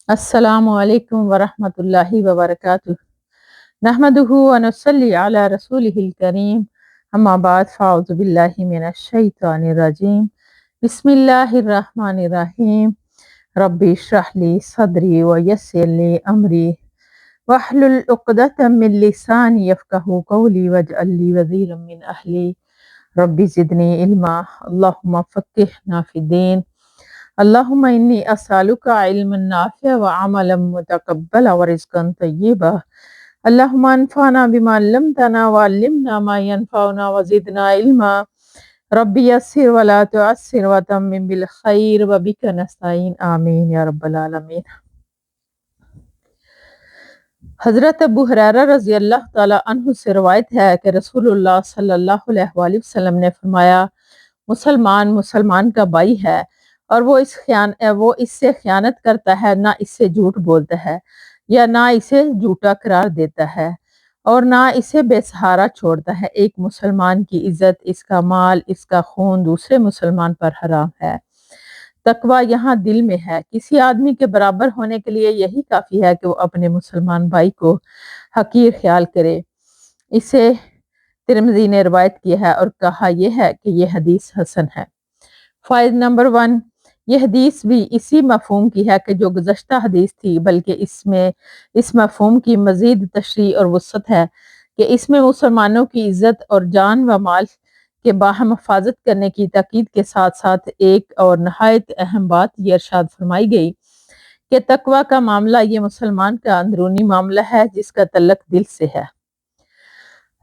السلام علیکم ورحمۃ اللہ وبرکاتہ۔ نحمدہ ونصلی علی رسولہ الکریم، اما بعد فاعوذ باللہ من الشیطان الرجیم، بسم اللہ الرحمن الرحیم۔ ربی اشرح لی صدری ویسر لی امری واحلل عقدۃ من لسانی یفقہوا قولی واجعل لی وزیرا من اہلی ربی زدنی علما اللہم فقہنا فی الدین اللہم انی اسألک علما نافعا وعملا متقبلا ورزقا طیبا اللہم انفعنا بما علمتنا وعلمنا ما ینفعنا وزدنا علما ربی یسر ولا تعسر وتمم بالخیر وبک نستعین آمین یا رب العالمین۔ حضرت ابو ہریرہ رضی اللہ تعالی عنہ سے روایت ہے کہ رسول اللہ صلی اللہ علیہ وآلہ وسلم نے فرمایا، مسلمان کا بھائی ہے اور وہ اس سے خیانت کرتا ہے، نہ اس سے جھوٹ بولتا ہے یا نہ اسے جھوٹا قرار دیتا ہے اور نہ اسے بے سہارا چھوڑتا ہے۔ ایک مسلمان کی عزت، اس کا مال، اس کا خون دوسرے مسلمان پر حرام ہے۔ تقویٰ یہاں دل میں ہے۔ کسی آدمی کے برابر ہونے کے لیے یہی کافی ہے کہ وہ اپنے مسلمان بھائی کو حقیر خیال کرے۔ اسے ترمذی نے روایت کیا ہے اور کہا یہ ہے کہ یہ حدیث حسن ہے۔ فائدہ نمبر 1، یہ حدیث بھی اسی مفہوم کی ہے کہ جو گزشتہ حدیث تھی، بلکہ اس میں اس مفہوم کی مزید تشریح اور وسعت ہے کہ اس میں مسلمانوں کی عزت اور جان و مال کے باہم حفاظت کرنے کی تاکید کے ساتھ ساتھ ایک اور نہایت اہم بات یہ ارشاد فرمائی گئی کہ تقویٰ کا معاملہ یہ مسلمان کا اندرونی معاملہ ہے جس کا تعلق دل سے ہے،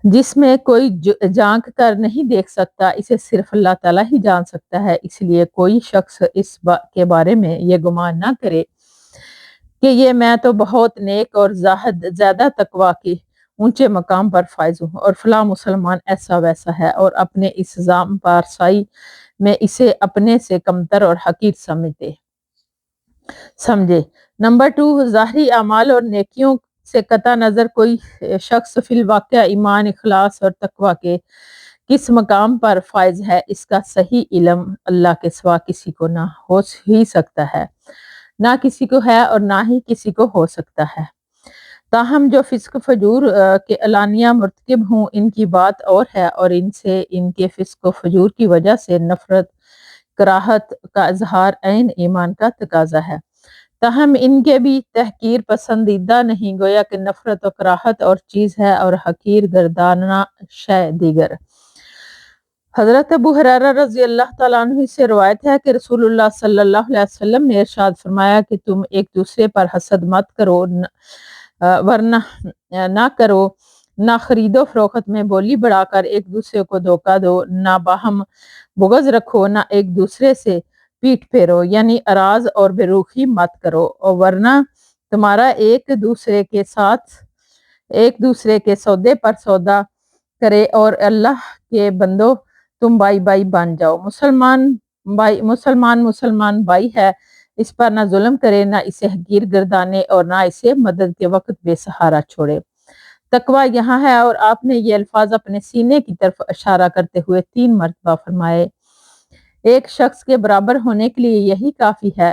جس میں کوئی جھانک کر نہیں دیکھ سکتا، اسے صرف اللہ تعالیٰ ہی جان سکتا ہے۔ اس لیے کوئی شخص اس کے بارے میں یہ گمان نہ کرے کہ یہ میں تو بہت نیک اور زاہد، زیادہ تقویٰ کے اونچے مقام پر فائز ہوں اور فلاں مسلمان ایسا ویسا ہے، اور اپنے اس ذام پارسائی میں اسے اپنے سے کمتر اور حقیر سمجھے۔ نمبر 2، ظاہری اعمال اور نیکیوں سے قطع نظر کوئی شخص فی الواقع ایمان، اخلاص اور تقویٰ کے کس مقام پر فائز ہے، اس کا صحیح علم اللہ کے سوا کسی کو نہ ہو ہی سکتا ہے، نہ کسی کو ہے اور نہ ہی کسی کو ہو سکتا ہے۔ تاہم جو فسق فجور کے علانیہ مرتکب ہوں ان کی بات اور ہے، اور ان سے ان کے فسق و فجور کی وجہ سے نفرت، کراہت کا اظہار عین ایمان کا تقاضا ہے، تاہم ان کے بھی تحقیر پسندیدہ نہیں، گویا کہ نفرت و کراہت اور چیز ہے اور حقیر گردانہ شے دیگر۔ حضرت ابو ہریرہ رضی اللہ تعالیٰ عنہ سے روایت ہے کہ رسول اللہ صلی اللہ علیہ وسلم نے ارشاد فرمایا کہ تم ایک دوسرے پر حسد مت کرو، ورنہ نہ کرو، نہ خرید و فروخت میں بولی بڑھا کر ایک دوسرے کو دھوکہ دو، نہ باہم بغض رکھو، نہ ایک دوسرے سے پیٹ پھیرو، یعنی اراض اور بے رخی مت کرو، اور ورنہ تمہارا ایک دوسرے کے سودے پر سودا کرے اور اللہ کے بندو تم بائی بائی بن جاؤ۔ مسلمان بائی ہے، اس پر نہ ظلم کرے، نہ اسے حقیر گردانے اور نہ اسے مدد کے وقت بے سہارا چھوڑے۔ تقویٰ یہاں ہے، اور آپ نے یہ الفاظ اپنے سینے کی طرف اشارہ کرتے ہوئے 3 مرتبہ فرمائے۔ ایک شخص کے برابر ہونے کے لیے یہی کافی ہے،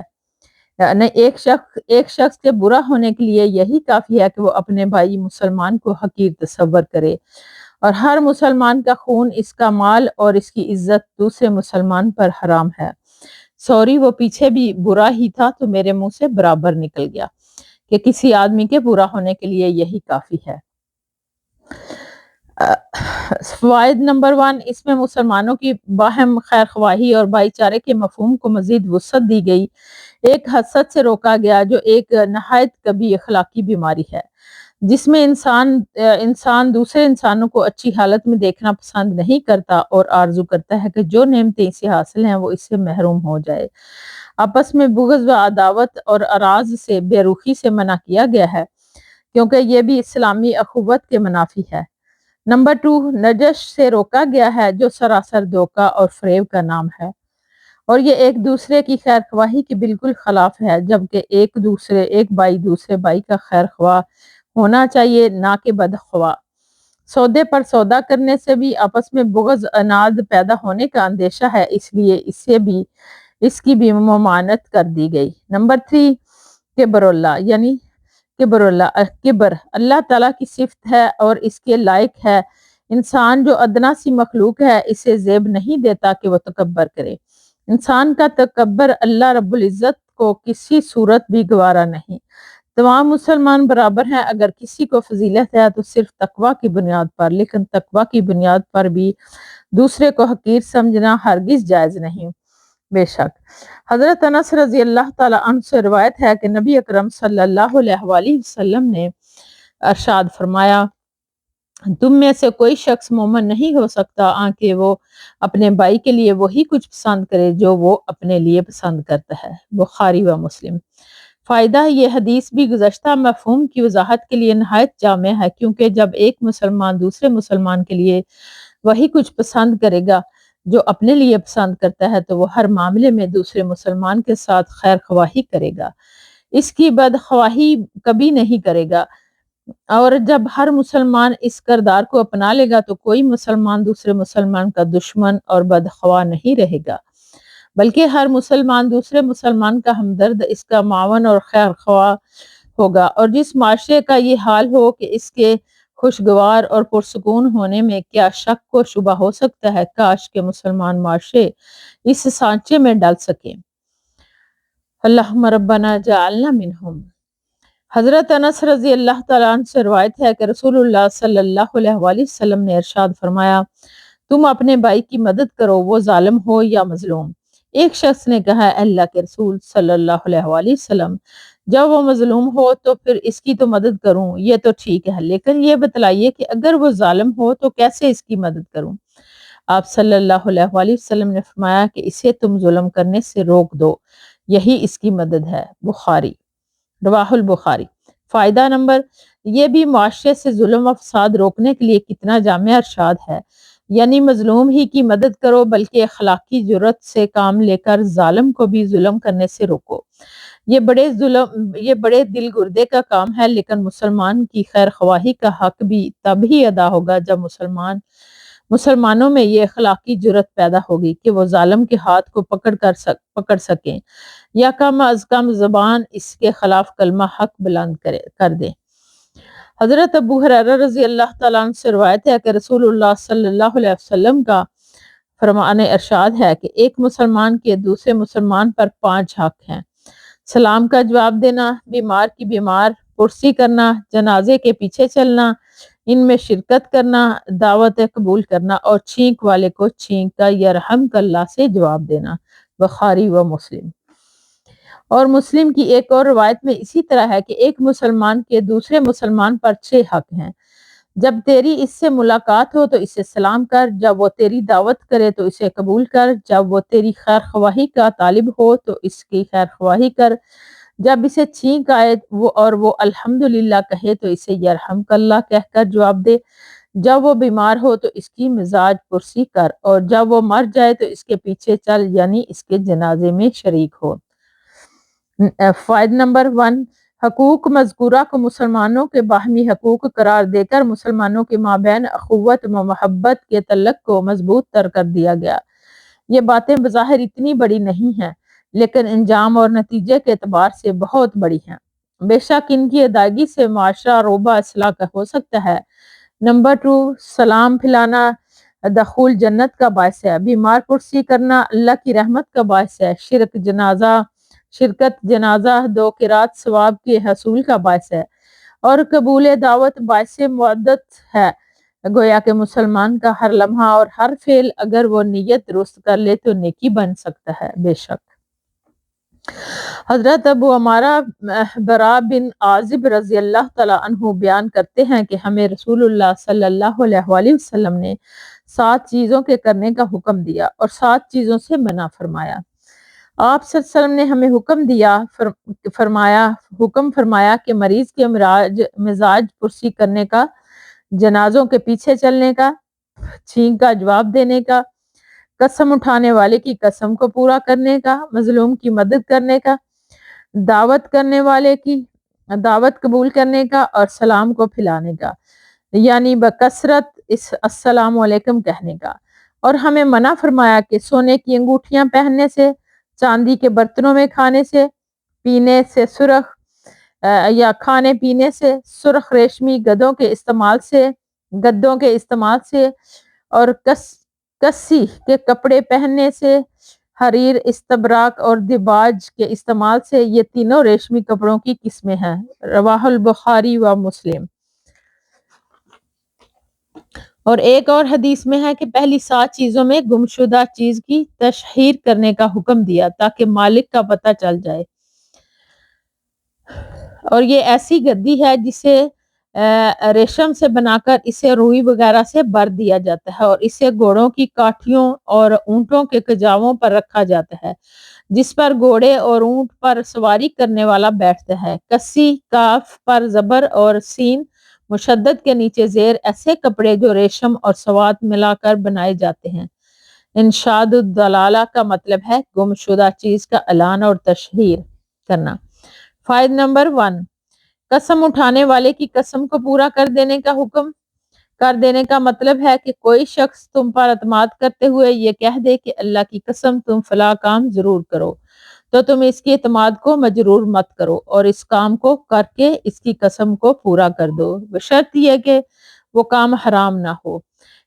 ایک شخص کے برا ہونے کے لیے یہی کافی ہے کہ وہ اپنے بھائی مسلمان کو حقیر تصور کرے، اور ہر مسلمان کا خون، اس کا مال اور اس کی عزت دوسرے مسلمان پر حرام ہے۔ سوری، وہ پیچھے بھی برا ہی تھا تو میرے منہ سے برابر نکل گیا کہ کسی آدمی کے برا ہونے کے لیے یہی کافی ہے۔ فوائد نمبر 1، اس میں مسلمانوں کی باہم خیر خواہی اور بھائی چارے کے مفہوم کو مزید وسعت دی گئی۔ ایک حسد سے روکا گیا جو ایک نہایت کبھی اخلاقی بیماری ہے، جس میں انسان دوسرے انسانوں کو اچھی حالت میں دیکھنا پسند نہیں کرتا اور آرزو کرتا ہے کہ جو نعمتیں اسے حاصل ہیں وہ اس سے محروم ہو جائے۔ آپس میں بغض و عداوت اور اراض سے بے رخی سے منع کیا گیا ہے، کیونکہ یہ بھی اسلامی اخوت کے منافی ہے۔ نمبر 2، نجش سے روکا گیا ہے جو سراسر دھوکہ اور فریب کا نام ہے، اور یہ ایک دوسرے کی خیر خواہی کے بالکل خلاف ہے، جبکہ ایک بھائی دوسرے بھائی کا خیر خواہ ہونا چاہیے، نہ کہ بدخواہ۔ سودے پر سودا کرنے سے بھی آپس میں بغض عناد پیدا ہونے کا اندیشہ ہے، اس لیے اس کی بھی ممانعت کر دی گئی۔ نمبر 3، کبر اللہ یعنی کبر اللہ تعالیٰ کی صفت ہے اور اس کے لائق ہے۔ انسان جو ادنا سی مخلوق ہے اسے زیب نہیں دیتا کہ وہ تکبر کرے۔ انسان کا تکبر اللہ رب العزت کو کسی صورت بھی گوارا نہیں۔ تمام مسلمان برابر ہیں، اگر کسی کو فضیلت ہے تو صرف تقوی کی بنیاد پر، لیکن تقوی کی بنیاد پر بھی دوسرے کو حقیر سمجھنا ہرگز جائز نہیں۔ بے شک حضرت انس رضی اللہ تعالیٰ عنہ سے روایت ہے کہ نبی اکرم صلی اللہ علیہ وآلہ وسلم نے ارشاد فرمایا، تم میں سے کوئی شخص مومن نہیں ہو سکتا کہ وہ اپنے بھائی کے لیے وہی کچھ پسند کرے جو وہ اپنے لیے پسند کرتا ہے۔ بخاری و مسلم۔ فائدہ، یہ حدیث بھی گزشتہ مفہوم کی وضاحت کے لیے نہایت جامع ہے، کیونکہ جب ایک مسلمان دوسرے مسلمان کے لیے وہی کچھ پسند کرے گا جو اپنے لیے پسند کرتا ہے تو وہ ہر معاملے میں دوسرے مسلمان کے ساتھ خیر خواہی کرے گا، اس کی بدخواہی کبھی نہیں کرے گا، اور جب ہر مسلمان اس کردار کو اپنا لے گا تو کوئی مسلمان دوسرے مسلمان کا دشمن اور بدخواہ نہیں رہے گا، بلکہ ہر مسلمان دوسرے مسلمان کا ہمدرد، اس کا معاون اور خیر خواہ ہوگا۔ اور جس معاشرے کا یہ حال ہو کہ اس کے خوشگوار اور پرسکون ہونے میں کیا شک و شبہ ہو سکتا ہے، کاش کے مسلمان معاشرے اس سانچے میں ڈل سکیں۔ اللہم ربنا جعلنا منہم۔ حضرت انس رضی اللہ تعالیٰ عنہ سے روایت ہے کہ رسول اللہ صلی اللہ علیہ وآلہ وسلم نے ارشاد فرمایا، تم اپنے بھائی کی مدد کرو، وہ ظالم ہو یا مظلوم۔ ایک شخص نے کہا، اے اللہ کے رسول صلی اللہ علیہ وآلہ وسلم، جب وہ مظلوم ہو تو پھر اس کی تو مدد کروں، یہ تو ٹھیک ہے، لیکن یہ بتلائیے کہ اگر وہ ظالم ہو تو کیسے اس کی مدد کروں؟ آپ صلی اللہ علیہ وآلہ وسلم نے فرمایا کہ اسے تم ظلم کرنے سے روک دو، یہی اس کی مدد ہے۔ بخاری، رواہ البخاری۔ فائدہ نمبر، یہ بھی معاشرے سے ظلم و فساد روکنے کے لیے کتنا جامع ارشاد ہے، یعنی مظلوم ہی کی مدد کرو، بلکہ اخلاقی جرات سے کام لے کر ظالم کو بھی ظلم کرنے سے روکو۔ یہ بڑے دل گردے کا کام ہے، لیکن مسلمان کی خیر خواہی کا حق بھی تب ہی ادا ہوگا جب مسلمانوں میں یہ اخلاقی جرات پیدا ہوگی کہ وہ ظالم کے ہاتھ کو پکڑ سکیں یا کم از کم زبان اس کے خلاف کلمہ حق بلند کر دیں۔ حضرت ابو ہریرہ رضی اللہ تعالیٰ عنہ سے روایت ہے کہ رسول اللہ صلی اللہ علیہ وسلم کا فرمان ارشاد ہے کہ ایک مسلمان کے دوسرے مسلمان پر 5 حق ہیں: سلام کا جواب دینا، بیمار کی بیمار پرسی کرنا، جنازے کے پیچھے چلنا، ان میں شرکت کرنا، دعوت قبول کرنا، اور چھینک والے کو چھینک کا یرحمک اللہ سے جواب دینا۔ بخاری و مسلم۔ اور مسلم کی ایک اور روایت میں اسی طرح ہے کہ ایک مسلمان کے دوسرے مسلمان پر 6 حق ہیں: جب تیری اس سے ملاقات ہو تو اسے سلام کر، جب وہ تیری دعوت کرے تو اسے قبول کر، جب وہ تیری خیر خواہی کا طالب ہو تو اس کی خیر خواہی کر، جب اسے چھینک آئے وہ الحمدللہ کہے تو اسے یرحمک اللہ کہہ کر جواب دے، جب وہ بیمار ہو تو اس کی مزاج پرسی کر، اور جب وہ مر جائے تو اس کے پیچھے چل، یعنی اس کے جنازے میں شریک ہو۔ فائدہ نمبر 1، حقوق مذکورہ کو مسلمانوں کے باہمی حقوق قرار دے کر مسلمانوں کے مابین اخوت و محبت کے تعلق کو مضبوط تر کر دیا گیا۔ یہ باتیں بظاہر اتنی بڑی نہیں ہیں، لیکن انجام اور نتیجے کے اعتبار سے بہت بڑی ہیں۔ بے شک ان کی ادائیگی سے معاشرہ روبہ اصلاح کا ہو سکتا ہے۔ نمبر 2، سلام پھیلانا دخول جنت کا باعث ہے، بیمار پرسی کرنا اللہ کی رحمت کا باعث ہے، شرکت جنازہ 2 قرات ثواب کے حصول کا باعث ہے، اور قبول دعوت باعث معدت ہے۔ گویا کہ مسلمان کا ہر لمحہ اور ہر فعل اگر وہ نیت درست کر لے تو نیکی بن سکتا ہے۔ بے شک حضرت ابو عمارہ برا بن عازب رضی اللہ تعالیٰ عنہ بیان کرتے ہیں کہ ہمیں رسول اللہ صلی اللہ علیہ وآلہ وسلم نے 7 چیزوں کے کرنے کا حکم دیا اور 7 چیزوں سے منع فرمایا۔ آپ صلی اللہ علیہ وسلم نے ہمیں حکم فرمایا کہ مریض کے مزاج پرسی کرنے کا، جنازوں کے پیچھے چلنے کا، چھینک کا جواب دینے کا، قسم اٹھانے والے کی قسم کو پورا کرنے کا، مظلوم کی مدد کرنے کا، دعوت کرنے والے کی دعوت قبول کرنے کا، اور سلام کو پھیلانے کا، یعنی بکثرت السلام علیکم کہنے کا۔ اور ہمیں منع فرمایا کہ سونے کی انگوٹھیاں پہننے سے، چاندی کے برتنوں میں کھانے سے، پینے سے سرخ یا کھانے پینے سے، سرخ ریشمی گدوں کے استعمال سے اور کسی کے کپڑے پہننے سے، حریر، استبراق اور دباج کے استعمال سے، یہ تینوں ریشمی کپڑوں کی قسمیں ہیں۔ رواہ البخاری و مسلم۔ اور ایک اور حدیث میں ہے کہ پہلی 7 چیزوں میں گمشدہ چیز کی تشہیر کرنے کا حکم دیا تاکہ مالک کا پتہ چل جائے، اور یہ ایسی گدی ہے جسے ریشم سے بنا کر اسے روئی وغیرہ سے بر دیا جاتا ہے، اور اسے گھوڑوں کی کاٹھیوں اور اونٹوں کے کجاووں پر رکھا جاتا ہے جس پر گھوڑے اور اونٹ پر سواری کرنے والا بیٹھتا ہے۔ کسی، کاف پر زبر اور سین مشدد کے نیچے زیر ایسے کپڑے جو ریشم اور سوات ملا کر بنائے جاتے ہیں۔ انشاد الدلالہ کا مطلب ہے گمشدہ چیز کا اعلان اور تشہیر کرنا۔ فائدہ نمبر 1، قسم اٹھانے والے کی قسم کو پورا کر دینے کا حکم۔ کر دینے کا مطلب ہے کہ کوئی شخص تم پر اعتماد کرتے ہوئے یہ کہہ دے کہ اللہ کی قسم تم فلاں کام ضرور کرو، تو تم اس کی اعتماد کو مجرور مت کرو اور اس کام کو کر کے اس کی قسم کو پورا کر دو، بشرط یہ کہ وہ کام حرام نہ ہو،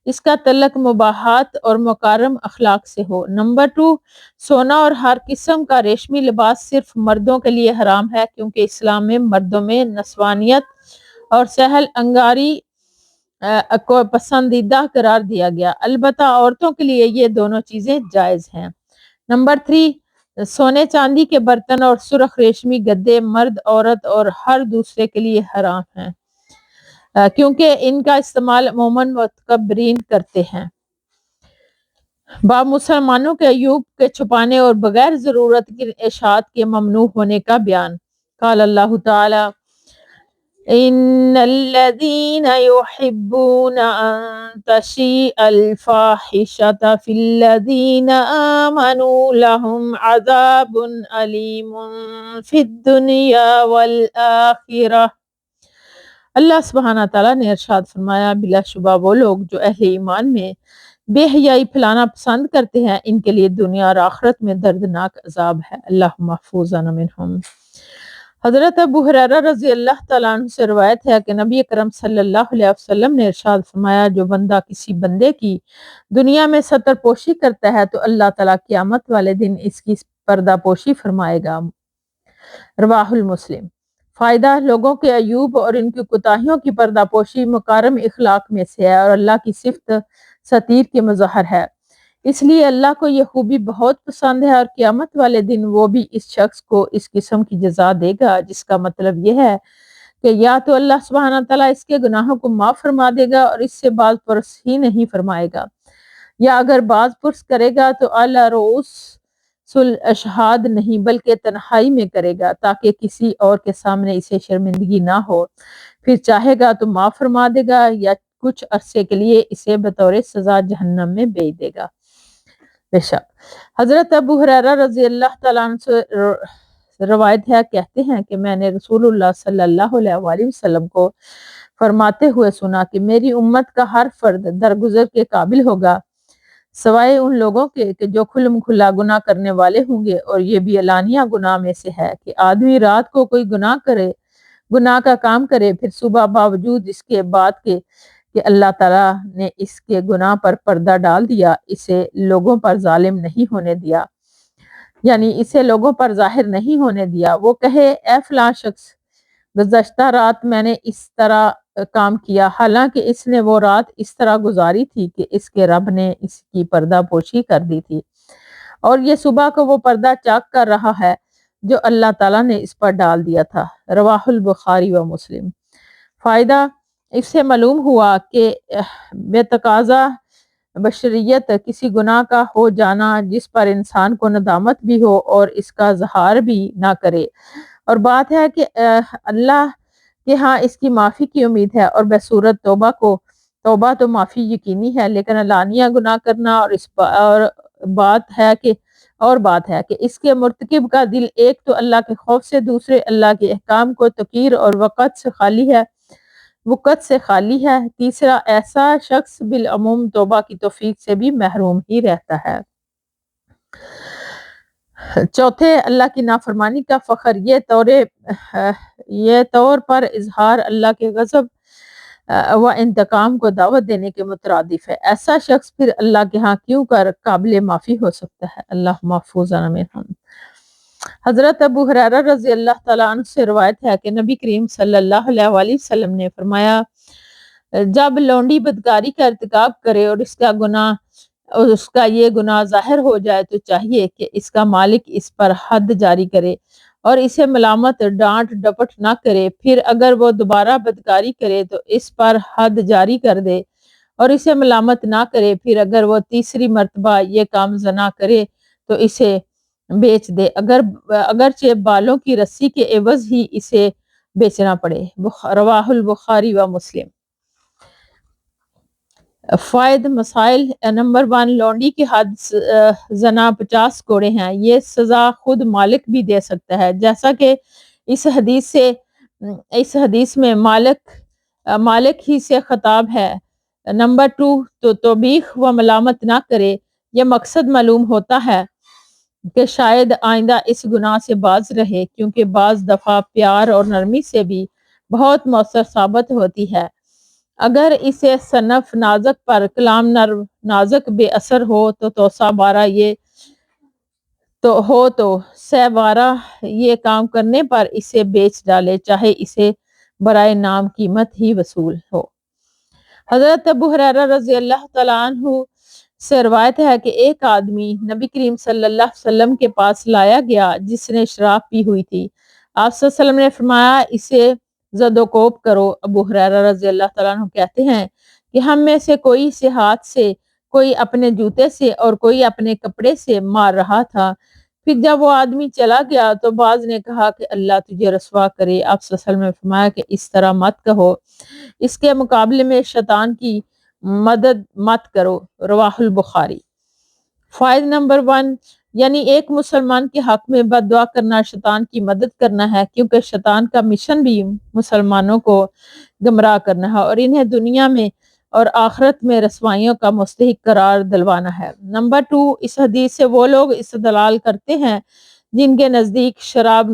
اس کا تعلق مباحات اور مکارم اخلاق سے ہو۔ نمبر 2، سونا اور ہر قسم کا ریشمی لباس صرف مردوں کے لیے حرام ہے، کیونکہ اسلام میں مردوں میں نسوانیت اور سہل انگاری کو پسندیدہ قرار دیا گیا، البتہ عورتوں کے لیے یہ دونوں چیزیں جائز ہیں۔ نمبر 3، سونے چاندی کے برتن اور سرخ ریشمی گدے مرد، عورت اور ہر دوسرے کے لیے حرام ہیں، کیونکہ ان کا استعمال عموماً متکبرین کرتے ہیں۔ باب مسلمانوں کے عیوب کے چھپانے اور بغیر ضرورت کی اشاعت کے ممنوع ہونے کا بیان۔ قال اللہ تعالی ان الذين يحبون ان تشيع الفاحشة في الذين آمنوا لهم عذاب أليم في الدنيا والآخرة۔ اللہ سبحانہ تعالیٰ نے ارشاد فرمایا، بلا شبہ وہ لوگ جو اہل ایمان میں بے حیائی پھیلانا پسند کرتے ہیں، ان کے لیے دنیا اور آخرت میں دردناک عذاب ہے۔ اللہ محفوظنا منہم۔ حضرت ابو ہریرہ رضی اللہ تعالیٰ عنہ سے روایت ہے کہ نبی اکرم صلی اللہ علیہ وسلم نے ارشاد فرمایا، جو بندہ کسی بندے کی دنیا میں ستر پوشی کرتا ہے تو اللہ تعالیٰ قیامت والے دن اس کی پردہ پوشی فرمائے گا۔ رواہ المسلم۔ فائدہ، لوگوں کے عیوب اور ان کی کوتاہیوں کی پردہ پوشی مکارم اخلاق میں سے ہے اور اللہ کی صفت ستیر کے مظہر ہے، اس لیے اللہ کو یہ خوبی بہت پسند ہے، اور قیامت والے دن وہ بھی اس شخص کو اس قسم کی جزا دے گا، جس کا مطلب یہ ہے کہ یا تو اللہ سبحانہ تعالیٰ اس کے گناہوں کو معاف فرما دے گا اور اس سے باز پرس ہی نہیں فرمائے گا، یا اگر باز پرس کرے گا تو اعلیٰ رؤوس الاشہاد نہیں بلکہ تنہائی میں کرے گا تاکہ کسی اور کے سامنے اسے شرمندگی نہ ہو، پھر چاہے گا تو معاف فرما دے گا یا کچھ عرصے کے لیے اسے بطور سزا جہنم میں بھیج دے گا۔ بے شک حضرت ابو ہریرہ رضی اللہ تعالیٰ عنہ سے روایت ہے، کہتے ہیں کہ میں نے رسول اللہ صلی اللہ علیہ وآلہ وسلم کو فرماتے ہوئے سنا کہ میری امت کا ہر فرد درگزر کے قابل ہوگا سوائے ان لوگوں کے کہ جو کھلم کھلا گناہ کرنے والے ہوں گے، اور یہ بھی علانیہ گناہ میں سے ہے کہ آدمی رات کو کوئی گناہ کا کام کرے، پھر صبح باوجود اس کے بعد کہ اللہ تعالیٰ نے اس کے گناہ پر پردہ ڈال دیا، اسے لوگوں پر ظالم نہیں ہونے دیا، یعنی اسے لوگوں پر ظاہر نہیں ہونے دیا، وہ کہے اے فلاں شخص گزشتہ رات میں نے اس طرح کام کیا، حالانکہ اس نے وہ رات اس طرح گزاری تھی کہ اس کے رب نے اس کی پردہ پوشی کر دی تھی، اور یہ صبح کو وہ پردہ چاک کر رہا ہے جو اللہ تعالیٰ نے اس پر ڈال دیا تھا۔ رواہ البخاری و مسلم۔ فائدہ، اس سے معلوم ہوا کہ بے تقاضا بشریت کسی گناہ کا ہو جانا جس پر انسان کو ندامت بھی ہو اور اس کا اظہار بھی نہ کرے، اور بات ہے کہ اللہ کہ ہاں اس کی معافی کی امید ہے، اور بصورت توبہ تو معافی یقینی ہے، لیکن علانیہ گناہ کرنا اور بات ہے کہ اس کے مرتکب کا دل ایک تو اللہ کے خوف سے، دوسرے اللہ کے احکام کو توقیر اور وقت سے خالی ہے، تیسرا ایسا شخص بالعموم توبہ کی توفیق سے بھی محروم ہی رہتا ہے۔ چوتھے، اللہ کی نافرمانی کا فخر یہ طور پر اظہار اللہ کے غضب و انتقام کو دعوت دینے کے مترادف ہے۔ ایسا شخص پھر اللہ کے ہاں کیوں کر قابل معافی ہو سکتا ہے؟ اللہ محفوظ منہم۔ حضرت ابو ہریرہ رضی اللہ تعالیٰ عنہ سے روایت ہے کہ نبی کریم صلی اللہ علیہ وآلہ وسلم نے فرمایا، جب لونڈی بدکاری کا ارتکاب کرے اور اس کا یہ گناہ ظاہر ہو جائے تو چاہیے کہ اس کا مالک اس پر حد جاری کرے اور اسے ملامت ڈانٹ ڈپٹ نہ کرے، پھر اگر وہ دوبارہ بدکاری کرے تو اس پر حد جاری کر دے اور اسے ملامت نہ کرے، پھر اگر وہ تیسری مرتبہ یہ کام زنا کرے تو اسے بیچ دے، اگرچہ بالوں کی رسی کے عوض ہی اسے بیچنا پڑے۔ رواہ البخاری و مسلم۔ فائد مسائل نمبر 1، لونڈی کی حد زنا 50 کوڑے ہیں۔ یہ سزا خود مالک بھی دے سکتا ہے، جیسا کہ اس حدیث میں مالک ہی سے خطاب ہے۔ نمبر 2، تو توبیخ و ملامت نہ کرے۔ یہ مقصد معلوم ہوتا ہے کہ شاید آئندہ اس گناہ سے باز رہے، کیونکہ بعض دفعہ پیار اور نرمی سے بھی بہت مؤثر ثابت ہوتی ہے۔ اگر اسے صنف نازک پر کلام نرم نازک بے اثر ہو تو سہ بارہ یہ کام کرنے پر اسے بیچ ڈالے، چاہے اسے برائے نام قیمت ہی وصول ہو۔ حضرت ابو ہریرہ رضی اللہ تعالیٰ عنہ سے روایت ہے کہ ایک آدمی نبی کریم صلی اللہ علیہ وسلم کے پاس لایا گیا جس نے شراب پی ہوئی تھی۔ آپ صلی اللہ علیہ وسلم نے فرمایا، اسے زد و کوب کرو۔ ابو ہریرہ رضی اللہ تعالیٰ عنہ کہتے ہیں کہ ہم میں سے کوئی اسے ہاتھ سے، کوئی اپنے جوتے سے اور کوئی اپنے کپڑے سے مار رہا تھا۔ پھر جب وہ آدمی چلا گیا تو بعض نے کہا کہ اللہ تجھے رسوا کرے۔ آپ صلی اللہ علیہ وسلم نے فرمایا کہ اس طرح مت کہو، اس کے مقابلے میں شیطان کی مدد مت کرو۔ رواہ البخاری۔ فائد نمبر 1، یعنی ایک مسلمان کے حق میں بد دعا کرنا شیطان کی مدد کرنا ہے، کیونکہ شیطان کا مشن بھی مسلمانوں کو گمراہ کرنا ہے اور انہیں دنیا میں اور آخرت میں رسوائیوں کا مستحق قرار دلوانا ہے۔ نمبر 2، اس حدیث سے وہ لوگ استدلال کرتے ہیں جن کے نزدیک شراب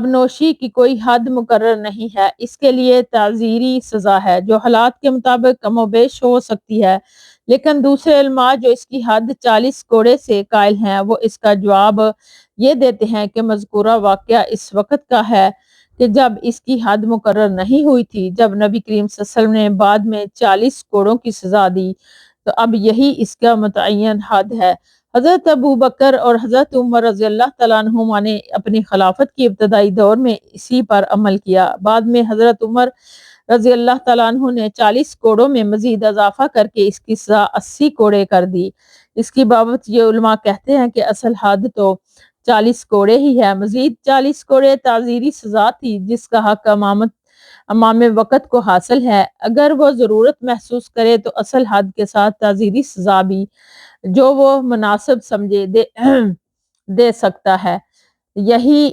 نوشی کی کوئی حد مقرر نہیں ہے، اس کے لیے تعزیری سزا ہے جو حالات کے مطابق کم و بیش ہو سکتی ہے، لیکن دوسرے علماء جو اس کی حد 40 کوڑے سے قائل ہیں وہ اس کا جواب یہ دیتے ہیں کہ مذکورہ واقعہ اس وقت کا ہے کہ جب اس کی حد مقرر نہیں ہوئی تھی۔ جب نبی کریم صلی اللہ علیہ وسلم نے بعد میں 40 کوڑوں کی سزا دی تو اب یہی اس کا متعین حد ہے۔ حضرت ابو بکر اور حضرت عمر رضی اللہ تعالیٰ عنہما نے اپنی خلافت کی ابتدائی دور میں اسی پر عمل کیا۔ بعد میں حضرت عمر رضی اللہ تعالیٰ عنہ نے 40 کوڑوں میں مزید اضافہ کر کے اس کی سزا 80 کوڑے کر دی۔ اس کی بابت یہ علماء کہتے ہیں کہ اصل حد تو 40 کوڑے ہی ہے، مزید 40 کوڑے تعزیری سزا تھی جس کا حق امام وقت کو حاصل ہے۔ اگر وہ ضرورت محسوس کرے تو اصل حد کے ساتھ تعزیری سزا بھی جو وہ مناسب سمجھے دے سکتا ہے۔ یہی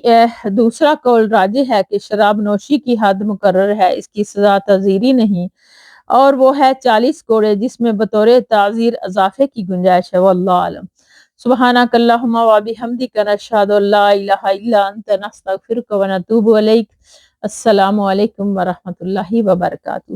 دوسرا قول راجح ہے کہ شراب نوشی کی حد مقرر ہے، اس کی سزا تعزیری نہیں، اور وہ ہے 40 کوڑے جس میں بطور تعزیر اضافے کی گنجائش ہے۔ واللہ اعلم۔ سبحانک اللہم و بحمدک نشہد ان لا الہ الا انت نستغفرک و نتوب الیک۔ السلام علیکم ورحمۃ اللہ وبرکاتہ۔